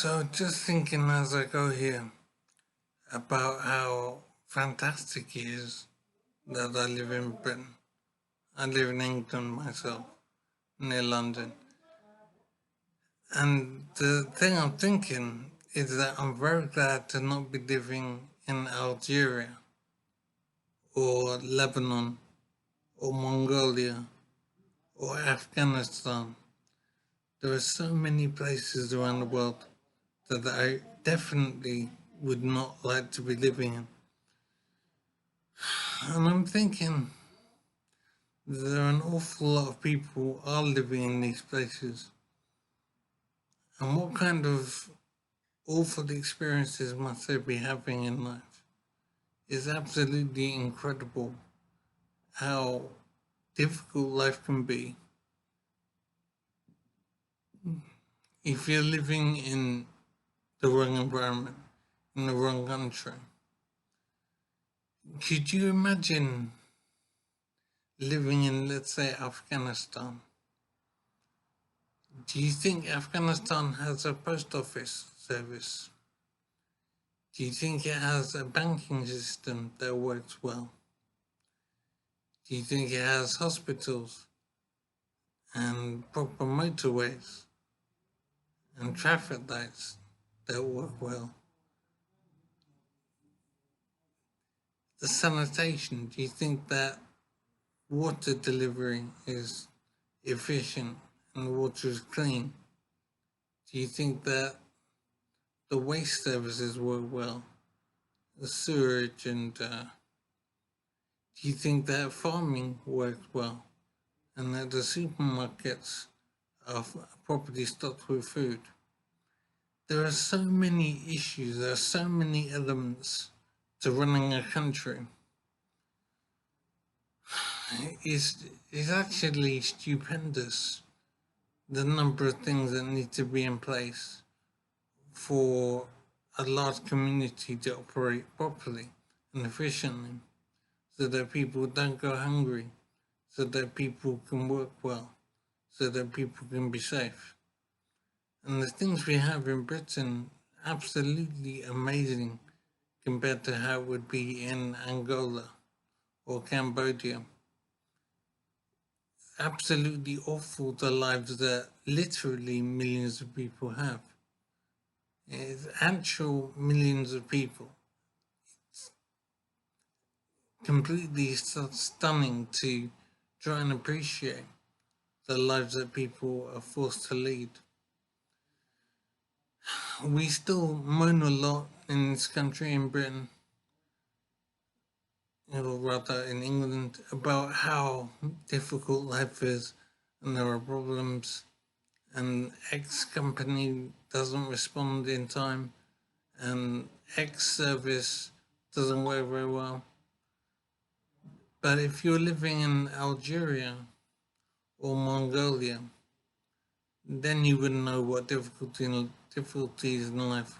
So just thinking as I go here about how fantastic it is that I live in Britain. I live in England myself, near London. And the thing I'm thinking is that I'm very glad to not be living in Algeria or Lebanon or Mongolia or Afghanistan. There are so many places around the world that I definitely would not like to be living in. And I'm thinking there are an awful lot of people are living in these places. And what kind of awful experiences must they be having in life? It's absolutely incredible how difficult life can be if you're living in the wrong environment, in the wrong country. Could you imagine living in, let's say, Afghanistan? Do you think Afghanistan has a post office service? Do you think it has a banking system that works well? Do you think it has hospitals and proper motorways and traffic lights that work well? The sanitation, do you think that water delivery is efficient and water is clean? Do you think that the waste services work well? The sewerage and do you think that farming works well and that the supermarkets are properly stocked with food? There are so many issues, there are so many elements to running a country. It's actually stupendous the number of things that need to be in place for a large community to operate properly and efficiently, so that people don't go hungry, so that people can work well, so that people can be safe. And the things we have in Britain, absolutely amazing compared to how it would be in Angola or Cambodia. Absolutely awful the lives that literally millions of people have. It's actual millions of people. It's completely stunning to try and appreciate the lives that people are forced to lead. We still moan a lot in this country, in Britain, or rather in England, about how difficult life is and there are problems, and X company doesn't respond in time, and X service doesn't work very well. But if you're living in Algeria or Mongolia, then you wouldn't know what difficulties in life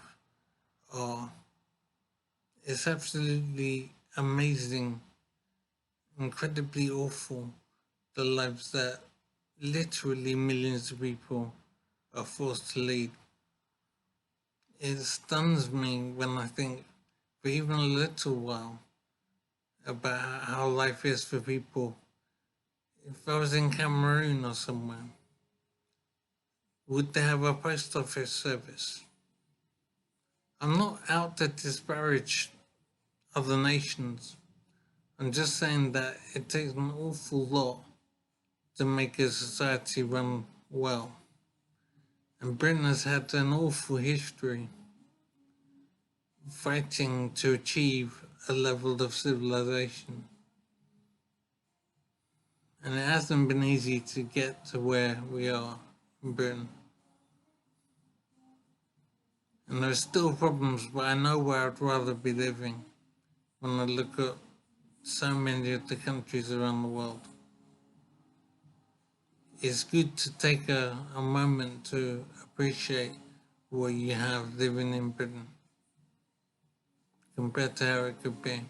are. It's absolutely amazing, incredibly awful, the lives that literally millions of people are forced to lead. It stuns me when I think for even a little while about how life is for people. If I was in Cameroon or somewhere, would they have a post office service? I'm not out to disparage other nations. I'm just saying that it takes an awful lot to make a society run well. And Britain has had an awful history fighting to achieve a level of civilization. And it hasn't been easy to get to where we are in Britain. And there's still problems, but I know where I'd rather be living when I look at so many of the countries around the world. It's good to take a moment to appreciate what you have living in Britain compared to how it could be.